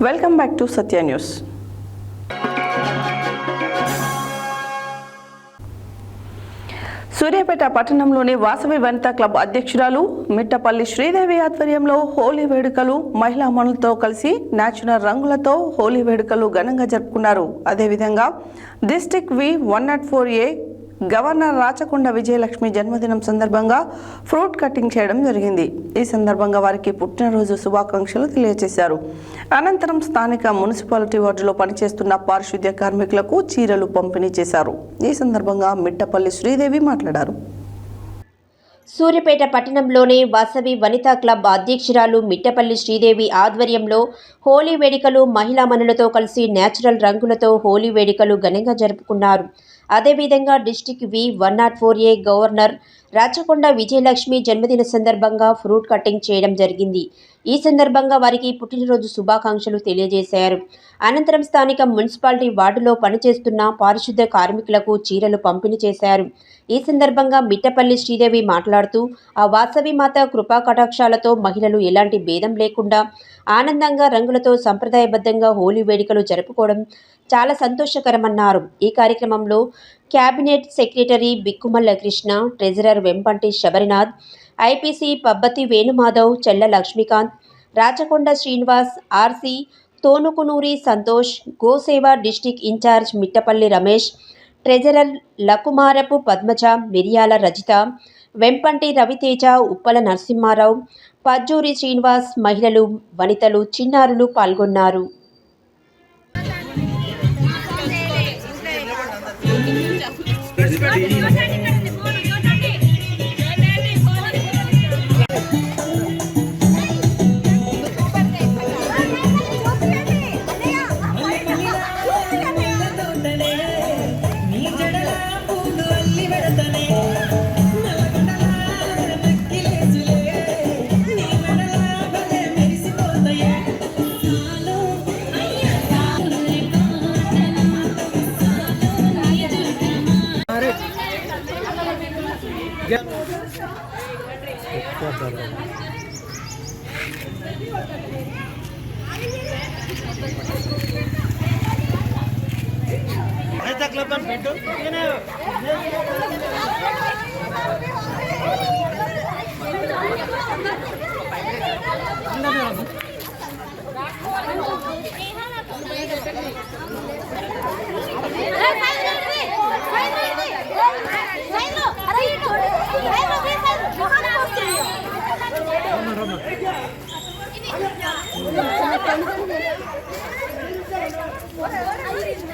Welcome back to Satya news. Suryapet పట్టణంలోని వాసవి వనితా క్లబ్ అధ్యక్షురాలు మిట్టపల్లి శ్రీదేవి ఆధ్వర్యంలో హోలీ వేడుకలు మహిళా మనులతో కలిసి నేచురల్ రంగులతో హోలీ వేడుకలు ఘనంగా జరుపుకున్నారు. అదేవిధంగా district V104A governor Rachakonda Vijayalakshmi జన్మదినం సందర్భంగా ఫ్రూట్ కటింగ్ చేయడం జరిగింది. ఈ సందర్భంగా వారికి పుట్టినరోజు శుభాకాంక్షలు తెలియజేశారు. అనంతరం స్థానిక మున్సిపాలిటీ వార్డులో పనిచేస్తున్న పారిశుద్ధ్య కార్మికులకు చీరలు పంపిణీ చేశారు. ఈ సందర్భంగా మిట్టపల్లి శ్రీదేవి మాట్లాడారు. సూర్యాపేట పట్టణంలోని వాసవి వనితా క్లబ్ అధ్యక్షురాలు మిట్టపల్లి శ్రీదేవి ఆధ్వర్యంలో హోలీ వేడుకలు మహిళా మనులతో కలిసి నేచురల్ రంగులతో హోలీ వేడుకలు ఘనంగా జరుపుకున్నారు. అదేవిధంగా district V104A governor Rachakonda Vijayalakshmi జన్మదిన సందర్భంగా ఫ్రూట్ కటింగ్ చేయడం జరిగింది. ఈ సందర్భంగా వారికి పుట్టినరోజు శుభాకాంక్షలు తెలియజేశారు. అనంతరం స్థానిక మున్సిపాలిటీ వార్డులో పనిచేస్తున్న పారిశుద్ధ్య కార్మికులకు చీరలు పంపిణీ చేశారు. ఈ సందర్భంగా మిట్టపల్లి శ్రీదేవి మాట్లాడుతూ ఆ వాసవి మాత కృపా కటాక్షాలతో మహిళలు ఎలాంటి భేదం లేకుండా ఆనందంగా రంగులతో సంప్రదాయబద్ధంగా హోలీ వేడుకలు జరుపుకోవడం చాలా సంతోషకరమన్నారు. ఈ కార్యక్రమంలో cabinet secretary Bikkumalla Krishna, treasurer Vempanti Sabarinath, IPC Pabbathi Venumadhav, Chella Lakshmikanth, Rachakonda Srinivas, RC Thonukunuri Santosh, గోసేవ district incharge Mittapalli Ramesh, treasurer Lakumarapu Padmaja, Miriyala Rajitha, Vempati Raviteja, Uppala Narasimha Rao, Pajjuri Srinivas, మహిళలు, వనితలు, చిన్నారులు పాల్గొన్నారు.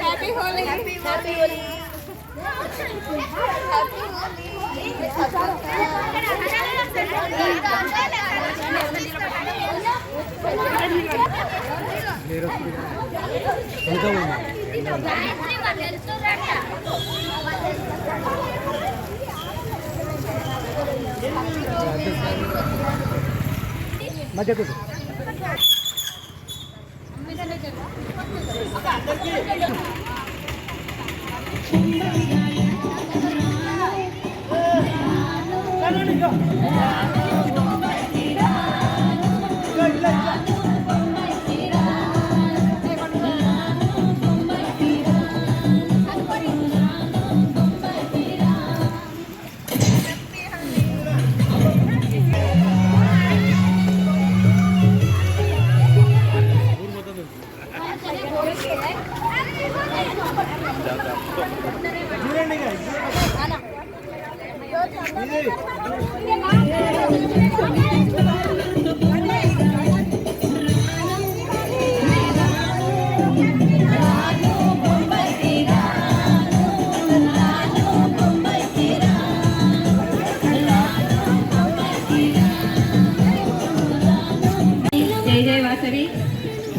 Happy Holi. Happy Holi.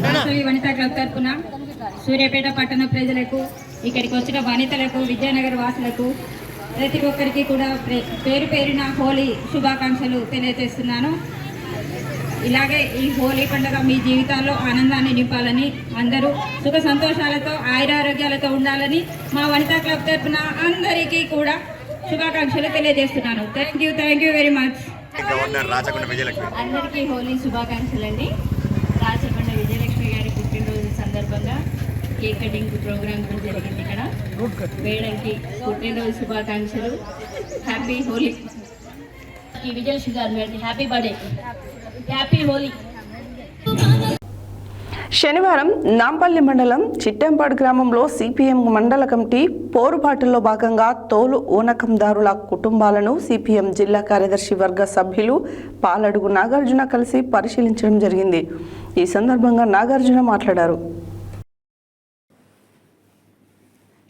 Vasavi Vanitha club తరఫున సూర్యాపేట పట్టణ ప్రజలకు, ఇక్కడికి వచ్చిన వనితలకు, విద్యానగర్ వాసులకు ప్రతి ఒక్కరికి కూడా పేరు పేరున హోలీ శుభాకాంక్షలు తెలియజేస్తున్నాను. ఇలాగే ఈ హోలీ పండుగ మీ జీవితాల్లో ఆనందాన్ని నింపాలని, అందరూ సుఖ సంతోషాలతో ఆయురారోగ్యాలతో ఉండాలని మా వనితా క్లబ్ తరఫున అందరికీ కూడా శుభాకాంక్షలు తెలియజేస్తున్నాను. Thank you very much. Governor Rachakonda Vijayalakshmi అందరికీ హోలీ శుభాకాంక్షలు అండి. రాచకొండ విజయలక్ష్మి గారి పుట్టినరోజు కేక్ కటింగ్ ప్రోగ్రామ్ కూడా జరిగింది ఇక్కడ. వేయడానికి పుట్టినరోజు శుభాకాంక్షలు. Happy Holi. Vijayalakshmi garu madam happy birthday, happy Holi. శనివారం నాంపల్లి మండలం చిట్టెంపాడు గ్రామంలో సిపిఎం మండల కమిటీ పోరుబాటులో భాగంగా తోలు ఊనకందారుల కుటుంబాలను సిపిఎం జిల్లా కార్యదర్శి వర్గ సభ్యులు పాలడుగు నాగార్జున కలిసి పరిశీలించడం జరిగింది. ఈ సందర్భంగా నాగార్జున మాట్లాడారు.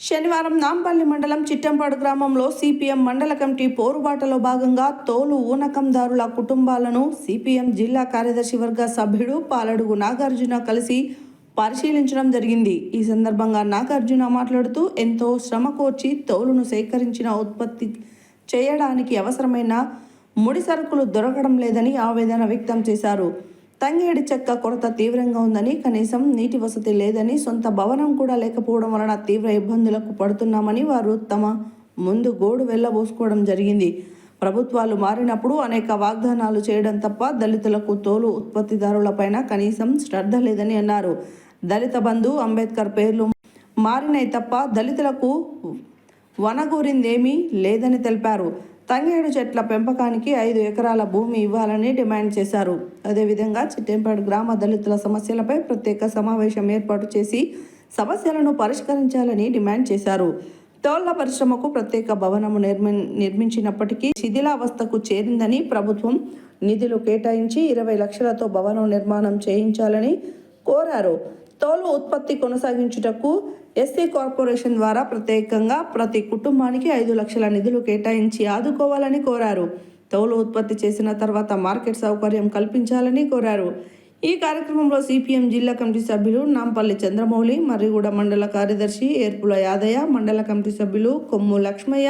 శనివారం నాంపల్లి మండలం చిట్టంపాడు గ్రామంలో సిపిఎం మండల కమిటీ పోరుబాటలో భాగంగా తోలు ఊనకందారుల కుటుంబాలను సిపిఎం జిల్లా కార్యదర్శి వర్గ సభ్యుడు పాలడుగు నాగార్జున కలిసి పరిశీలించడం జరిగింది. ఈ సందర్భంగా నాగార్జున మాట్లాడుతూ ఎంతో శ్రమ కోర్చి తోలును సేకరించిన ఉత్పత్తి చేయడానికి అవసరమైన ముడి సరుకులు దొరకడం లేదని ఆవేదన వ్యక్తం చేశారు. తంగేడి చెక్క కొరత తీవ్రంగా ఉందని, కనీసం నీటి వసతి లేదని, సొంత భవనం కూడా లేకపోవడం వలన తీవ్ర ఇబ్బందులకు పడుతున్నామని వారు తమ ముందు గోడు వెళ్ళబోసుకోవడం జరిగింది. ప్రభుత్వాలు మారినప్పుడు అనేక వాగ్దానాలు చేయడం తప్ప దళితులకు తోలు ఉత్పత్తిదారులపైన కనీసం శ్రద్ధ లేదని అన్నారు. దళిత బంధు అంబేద్కర్ పేర్లు మారినాయి తప్ప దళితులకు వనగూరిందేమీ లేదని తెలిపారు. తంగేడు చెట్ల పెంపకానికి 5 ఎకరాల భూమి ఇవ్వాలని డిమాండ్ చేశారు. అదేవిధంగా చిట్టెంపాడు గ్రామ దళితుల సమస్యలపై ప్రత్యేక సమావేశం ఏర్పాటు చేసి సమస్యలను పరిష్కరించాలని డిమాండ్ చేశారు. తోళ్ల పరిశ్రమకు ప్రత్యేక భవనము నిర్మించినప్పటికీ శిథిలావస్థకు చేరిందని, ప్రభుత్వం నిధులు కేటాయించి 20 లక్షలతో భవనం నిర్మాణం చేయించాలని కోరారు. తోలు ఉత్పత్తి కొనసాగించుటకు ఎస్సీ కార్పొరేషన్ ద్వారా ప్రత్యేకంగా ప్రతి కుటుంబానికి 5 లక్షల నిధులు కేటాయించి ఆదుకోవాలని కోరారు. తోలు ఉత్పత్తి చేసిన తర్వాత మార్కెట్ సౌకర్యం కల్పించాలని కోరారు. ఈ కార్యక్రమంలో సిపిఎం జిల్లా కమిటీ సభ్యులు నాంపల్లి చంద్రమౌళి, మర్రిగూడ మండల కార్యదర్శి ఏర్పుల యాదయ్య, మండల కమిటీ సభ్యులు కొమ్ము లక్ష్మయ్య,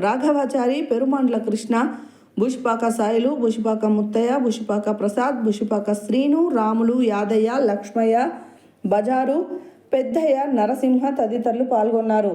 రాఘవాచారి, పెరుమాండ్ల కృష్ణ, బుషిపాక సాయిలు, బుషిపాక ముత్తయ్య, బుషిపాక ప్రసాద్, బుషిపాక శ్రీను, రాములు, యాదయ్య, లక్ష్మయ్య, బజారు, పెద్దయ్య, నరసింహ తదితరులు పాల్గొన్నారు.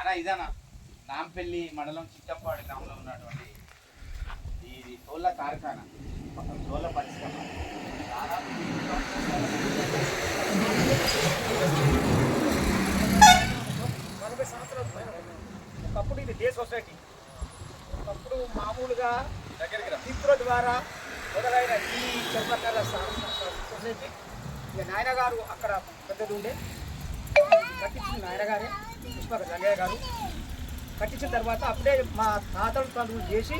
అలా ఇదనా నాంపల్లి మండలం చిట్టంపాడు గ్రామంలో ఉన్నటువంటి ఇది తోళ్ళ కార్ఖానా, తోళ్ళ పరిశ్రమ. దాదాపు 40 సంవత్సరాల పైన. ఒకప్పుడు ఇది డే సొసైటీ, ఒకప్పుడు మామూలుగా చిత్ర ద్వారా మొదలైన ఈ చర్మకాల సొసైటీ. ఇక నాయన గారు అక్కడ పెద్దది ఉండే కట్టించిన నాయన గారే, పుష్పక జంగయ్య గారు కట్టించిన తర్వాత అప్పుడే మా తాతలు తల్లు చేసి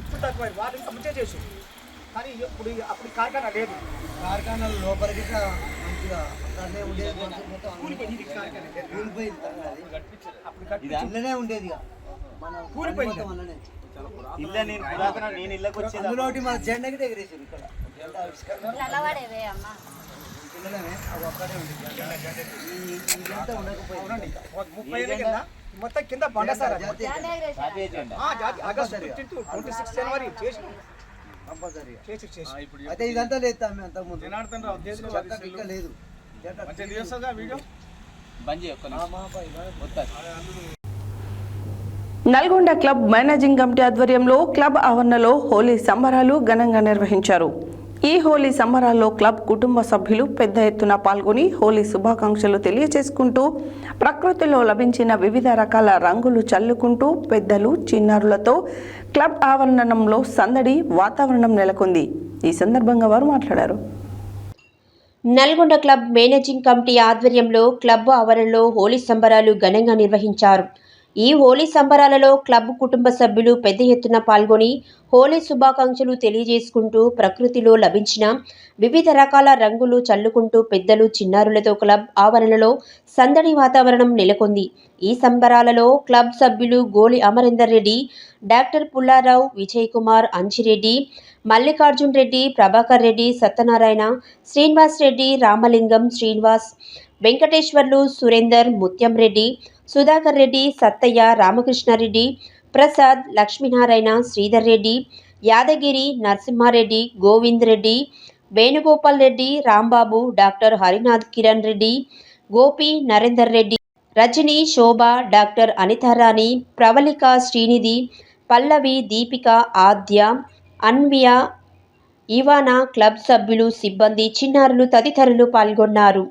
ఇప్పుడు తక్కువ వాళ్ళు ఇంకా ముందే చేసి. కానీ ఇప్పుడు అప్పుడు కార్ఖానా లేదు. కార్ఖానాలు లోపలికి మంచిగా ఉండేది, ఇల్లనే ఉండేది. కూలిపోయింది ఇల్లు. నేను పురాతన నేను ఇళ్ళకి వచ్చేది అందులోటి మన జెండాకి ఎగరేసారు. ఇక్కడ మొత్తం కింద బండ సార్. అయితే ఇదంతా లేదు అంతకుముందు లేదు. నల్గొండ క్లబ్ మేనేజింగ్ కమిటీ ఆధ్వర్యంలో క్లబ్ ఆవరణలో హోలీ సంబరాలు ఘనంగా నిర్వహించారు. ఈ హోలీ సంబరాల్లో క్లబ్ కుటుంబ సభ్యులు పెద్ద ఎత్తున పాల్గొని హోలీ శుభాకాంక్షలు తెలియజేసుకుంటూ ప్రకృతిలో లభించిన వివిధ రకాల రంగులు చల్లుకుంటూ పెద్దలు చిన్నారులతో క్లబ్ ఆవరణంలో సందడి వాతావరణం నెలకొంది. ఈ సందర్భంగా వారు మాట్లాడారు. నల్గొండ క్లబ్ మేనేజింగ్ కమిటీ ఆధ్వర్యంలో క్లబ్ ఆవరణలో హోలీ సంబరాలు ఘనంగా నిర్వహించారు. ఈ హోలీ సంబరాలలో క్లబ్ కుటుంబ సభ్యులు పెద్ద ఎత్తున పాల్గొని హోలీ శుభాకాంక్షలు తెలియజేసుకుంటూ ప్రకృతిలో లభించిన వివిధ రకాల రంగులు చల్లుకుంటూ పెద్దలు చిన్నారులతో క్లబ్ ఆవరణలో సందడి వాతావరణం నెలకొంది. ఈ సంబరాలలో క్లబ్ సభ్యులు గోలి అమరేందర్ రెడ్డి, డాక్టర్ పుల్లారావు, విజయ్ కుమార్, అంజిరెడ్డి, మల్లికార్జున్ రెడ్డి, ప్రభాకర్ రెడ్డి, సత్యనారాయణ, శ్రీనివాస్ రెడ్డి, రామలింగం, శ్రీనివాస్, వెంకటేశ్వర్లు, సురేందర్, ముత్యం రెడ్డి, సుధాకర్ రెడ్డి, సత్తయ్య, రామకృష్ణారెడ్డి, ప్రసాద్, లక్ష్మీనారాయణ, శ్రీధర్ రెడ్డి, యాదగిరి, నరసింహారెడ్డి, గోవింద్ రెడ్డి, వేణుగోపాల్ రెడ్డి, రాంబాబు, డాక్టర్ హరినాథ్, కిరణ్ రెడ్డి, గోపి, నరేందర్ రెడ్డి, రజని, శోభ, డాక్టర్ అనితారాణి, ప్రవళిక, శ్రీనిధి, పల్లవి, దీపిక, ఆద్య, అన్వియ, ఇవానా, క్లబ్ సభ్యులు, సిబ్బంది, చిన్నారులు తదితరులు పాల్గొన్నారు.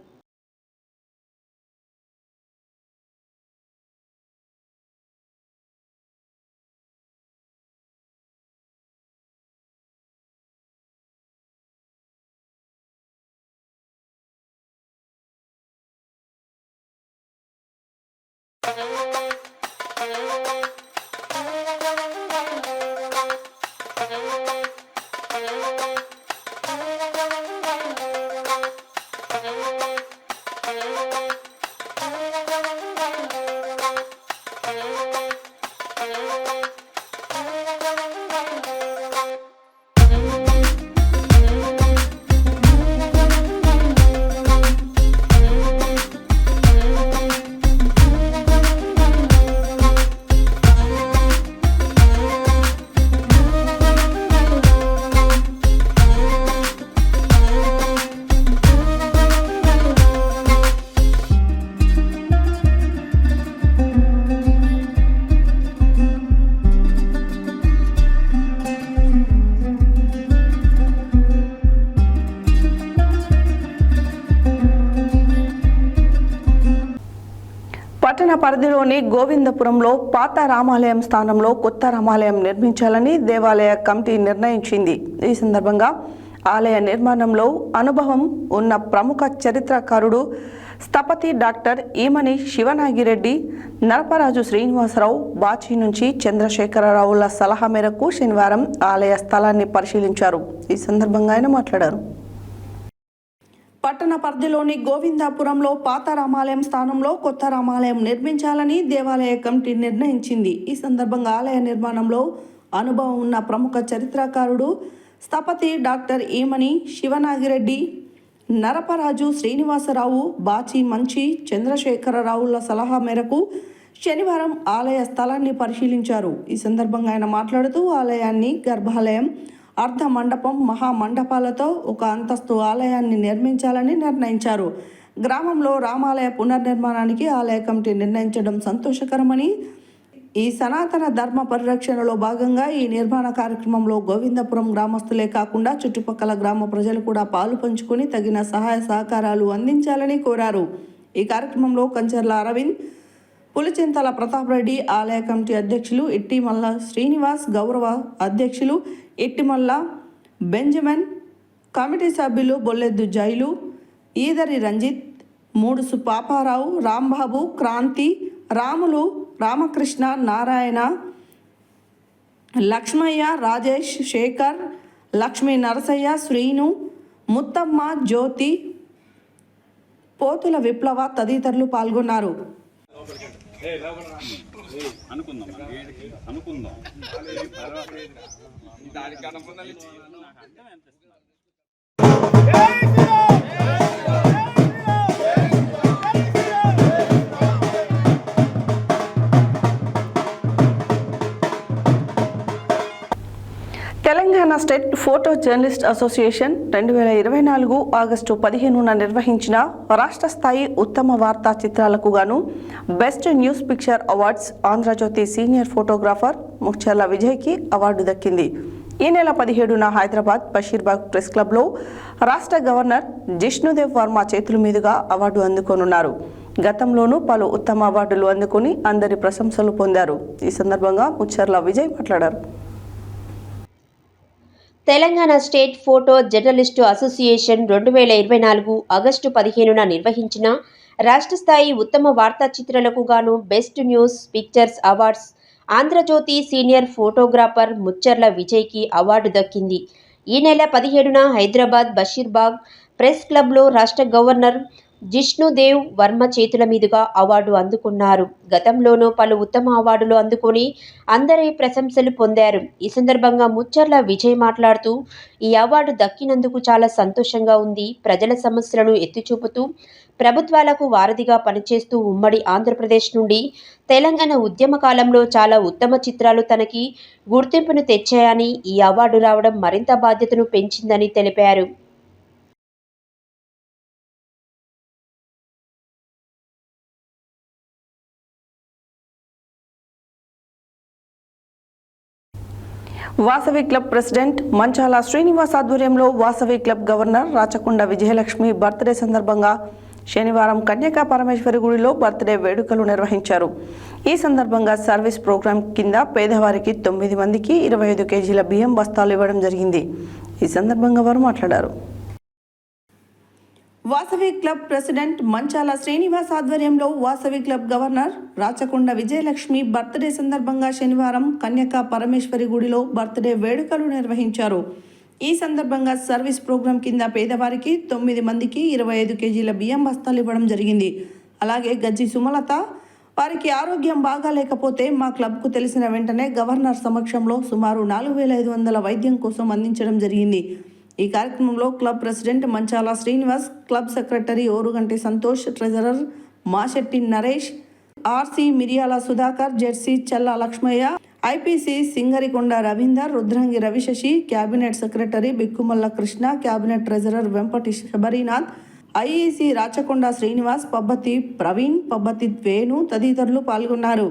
పట్టణ పరిధిలోని గోవిందపురంలో పాత రామాలయం స్థానంలో కొత్త రామాలయం నిర్మించాలని దేవాలయ కమిటీ నిర్ణయించింది. ఈ సందర్భంగా ఆలయ నిర్మాణంలో అనుభవం ఉన్న ప్రముఖ చరిత్రకారుడు స్థపతి డాక్టర్ ఈమని శివనాగిరెడ్డి, నరపరాజు శ్రీనివాసరావు, బాచి నుంచి చంద్రశేఖరరావుల సలహా మేరకు శనివారం ఆలయ స్థలాన్ని పరిశీలించారు. ఈ సందర్భంగా ఆయన మాట్లాడారు. పట్టణ పరిధిలోని గోవిందాపురంలో పాత రామాలయం స్థానంలో కొత్త రామాలయం నిర్మించాలని దేవాలయ కమిటీ నిర్ణయించింది. ఈ సందర్భంగా ఆలయ నిర్మాణంలో అనుభవం ఉన్న ప్రముఖ చరిత్రకారుడు స్థపతి డాక్టర్ ఈమని శివనాగిరెడ్డి, నరపరాజు శ్రీనివాసరావు, బాచి మంచి చంద్రశేఖరరావుల సలహా మేరకు శనివారం ఆలయ స్థలాన్ని పరిశీలించారు. ఈ సందర్భంగా ఆయన మాట్లాడుతూ ఆలయాన్ని గర్భాలయం, అర్ధ మండపం, మహామండపాలతో ఒక అంతస్తు ఆలయాన్ని నిర్మించాలని నిర్ణయించారు. గ్రామంలో రామాలయ పునర్నిర్మాణానికి ఆలయ కమిటీ నిర్ణయించడం సంతోషకరమని, ఈ సనాతన ధర్మ పరిరక్షణలో భాగంగా ఈ నిర్మాణ కార్యక్రమంలో గోవిందపురం గ్రామస్తులే కాకుండా చుట్టుపక్కల గ్రామ ప్రజలు కూడా పాలు పంచుకొని తగిన సహాయ సహకారాలు అందించాలని కోరారు. ఈ కార్యక్రమంలో కంచర్ల అరవింద్, పులిచింతల ప్రతాప్ రెడ్డి, ఆలయ కమిటీ అధ్యక్షులు ఇట్టిమల్ల శ్రీనివాస్, గౌరవ అధ్యక్షులు ఇట్టిమల్ల బెంజమిన్, కమిటీ సభ్యులు బొల్లెద్దు జైలు, ఈదరి రంజిత్, మూడుసు పాపారావు, రాంబాబు, క్రాంతి, రాములు, రామకృష్ణ, నారాయణ, లక్ష్మయ్య, రాజేష్, శేఖర్, లక్ష్మీ నరసయ్య, శ్రీను, ముత్తమ్మ, జ్యోతి, పోతుల విప్లవ తదితరులు పాల్గొన్నారు. Telangana state photo journalist association 2024 August 15న నిర్వహించిన రాష్ట్ర స్థాయి ఉత్తమ వార్తా చిత్రాలకు గాను best news picture awards Andhrajyothy senior photographer Mucharla విజయ్కి అవార్డు దక్కింది. ఈ నెల 17న హైదరాబాద్ బషీర్బాగ్ ప్రెస్ క్లబ్లో రాష్ట్ర గవర్నర్ జిష్ణుదేవ్ వర్మ చేతుల మీదుగా అవార్డు అందుకోనున్నారు. గతంలోనూ పలు ఉత్తమ అవార్డులు అందుకుని అందరి ప్రశంసలు పొందారు. ఈ సందర్భంగా ముఖ్చర్ల విజయ్ మాట్లాడారు. Telangana state photo journalist association 2024 August 15న నిర్వహించిన రాష్ట్ర స్థాయి ఉత్తమ వార్తా చిత్రాలకు గాను best news pictures awards Andhrajyothy senior photographer Mucharla విజయ్కి అవార్డు దక్కింది. ఈ నెల 17న హైదరాబాద్ బషీర్బాగ్ ప్రెస్ క్లబ్లో రాష్ట్ర గవర్నర్ జిష్ణుదేవ్ వర్మ చేతుల మీదుగా అవార్డు అందుకున్నారు. గతంలోనూ పలు ఉత్తమ అవార్డులు అందుకొని అందరి ప్రశంసలు పొందారు. ఈ సందర్భంగా ముచ్చర్ల విజయ్ మాట్లాడుతూ, ఈ అవార్డు దక్కినందుకు చాలా సంతోషంగా ఉంది. ప్రజల సమస్యలను ఎత్తిచూపుతూ ప్రభుత్వాలకు వారధిగా పనిచేస్తూ ఉమ్మడి ఆంధ్రప్రదేశ్ నుండి తెలంగాణ ఉద్యమ కాలంలో చాలా ఉత్తమ చిత్రాలు తనకి గుర్తింపును తెచ్చాయని, ఈ అవార్డు రావడం మరింత బాధ్యతను పెంచిందని తెలిపారు. వాసవి క్లబ్ ప్రెసిడెంట్ మంచాల శ్రీనివాస్ ఆధ్వర్యంలో Vasavi club governor Rachakonda Vijayalakshmi birthday సందర్భంగా శనివారం కన్యకా పరమేశ్వరి గుడిలో బర్త్డే వేడుకలు నిర్వహించారు. ఈ సందర్భంగా సర్వీస్ ప్రోగ్రాం కింద పేదవారికి 9 మందికి 25 కేజీల బియ్యం బస్తాలు ఇవ్వడం జరిగింది. ఈ సందర్భంగా వారు మాట్లాడారు. వాసవి క్లబ్ ప్రెసిడెంట్ మంచాల శ్రీనివాస్ ఆధ్వర్యంలో Vasavi club governor Rachakonda Vijayalakshmi birthday సందర్భంగా శనివారం కన్యకా పరమేశ్వరి గుడిలో బర్త్డే వేడుకలు నిర్వహించారు. ఈ సందర్భంగా సర్వీస్ ప్రోగ్రాం కింద పేదవారికి 9 మందికి 25 కేజీల బియ్యం బస్తాలు ఇవ్వడం జరిగింది. అలాగే గజ్జి సుమలత వారికి ఆరోగ్యం బాగాలేకపోతే మా క్లబ్కు తెలిసిన వెంటనే గవర్నర్ సమక్షంలో సుమారు 4500 వైద్యం కోసం అందించడం జరిగింది. ఈ కార్యక్రమంలో club president Manchala Srinivas, club secretary Oruganti Santosh, treasurer Mashetti Naresh, RC Miriyala Sudhakar, జెర్సీ Challa Lakshmaiah, IPC Singarikonda Ravinder, Rudrangi Ravisashi, cabinet secretary Bikkumalla Krishna, cabinet treasurer Vempati Sabarinath, IEC Rachakonda Srinivas, Pabbathi Praveen, Pabbathi Venu తదితరులు పాల్గొన్నారు.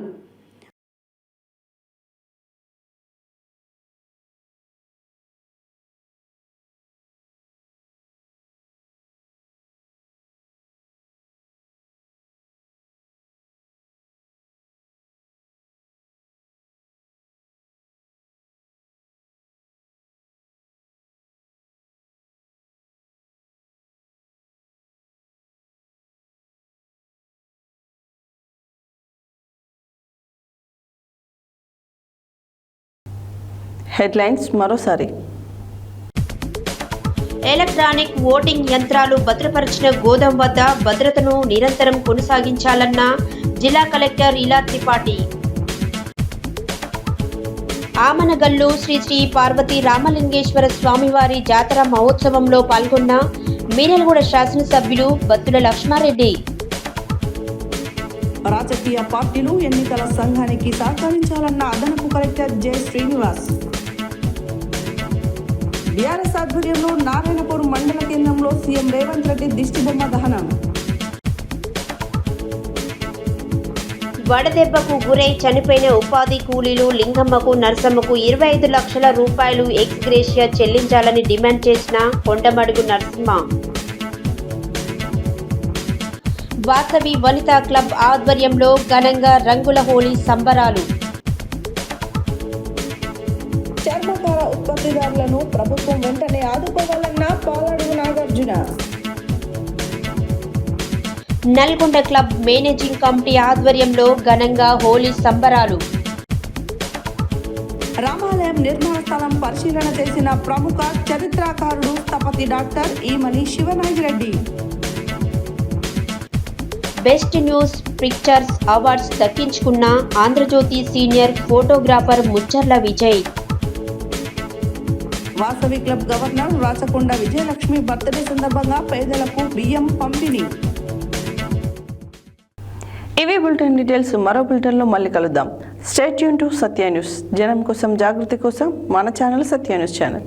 హెడ్లైన్స్ మరోసారి. ఎలక్ట్రానిక్ ఓటింగ్ యంత్రాలు భద్రపరిచిన గోదాం వద్ద భద్రతను నిరంతరం కొనసాగించాలన్న జిల్లా కలెక్టర్ ఇలా త్రిపాఠి. ఆమనగల్లు శ్రీ శ్రీ పార్వతీ రామలింగేశ్వర స్వామివారి జాతర మహోత్సవంలో పాల్గొన్న మీనల్గూడ శాసనసభ్యులు బత్తుల లక్ష్మారెడ్డి. రాజకీయ పార్టీలు ఎన్నికల సంఘానికి సహకరించాలన్న అదనపు కలెక్టర్ జె శ్రీనివాస్. బీఆర్ఎస్ ఆధ్వర్యంలో నారాయణపూర్ మండల కేంద్రంలో సీఎం రేవంత్ రెడ్డి దిష్టిబొమ్మ దహనం. వడదెబ్బకు గురై చనిపోయిన ఉపాధి కూలీలు లింగమ్మకు, నర్సమ్మకు 25 లక్షల రూపాయలు ఎక్స్ గ్రేషియా చెల్లించాలని డిమాండ్ చేసిన కొండమడుగు నరసింహ. వాసవి వనితా క్లబ్ ఆధ్వర్యంలో ఘనంగా రంగుల హోలీ సంబరాలు. చర్మకార ఉత్పత్తిదారులను ప్రభుత్వం వెంటనే ఆదుకోవాలన్న Paladugu Nagarjuna. Nalgonda club managing committee ఆధ్వర్యంలో ఘనంగా హోలీ సంబరాలు. రామాలయం నిర్మాణ స్థలం పరిశీలన చేసిన ప్రముఖ చరిత్రకారుడు స్థపతి doctor Eemani Sivanagireddy. Best news pictures awards దక్కించుకున్న Andhrajyothy senior photographer Mucharla Vijay. Vasavi club governor Rachakonda Vijayalakshmi birthday సందర్భంగా పేదలకు బియ్యం పంపిణీ. ఇవి బులెటిన్ డీటెయిల్స్. మరో బులెటిన్లో మళ్ళీ కలుద్దాం. Stay tune to Satya news. జనం కోసం, జాగృతి కోసం మన ఛానల్ సత్య న్యూస్ ఛానల్.